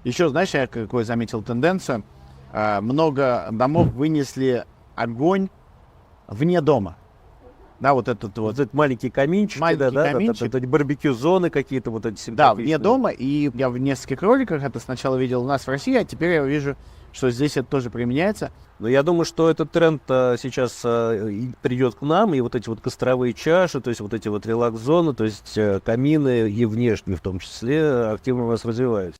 Еще, знаешь, я какую заметил тенденцию? Много домов вынесли огонь вне дома. Да, вот этот вот. Вот этот маленький каминчик, Маленький каминчик. вот эти барбекю-зоны какие-то вот эти Да, вне симпатичные. дома. И я в нескольких роликах это сначала видел у нас в России, а теперь я вижу, что здесь это тоже применяется. Но я думаю, что этот тренд сейчас придет к нам, и вот эти вот костровые чаши, то есть вот эти вот релакс-зоны, то есть камины и внешние в том числе активно у нас развиваются.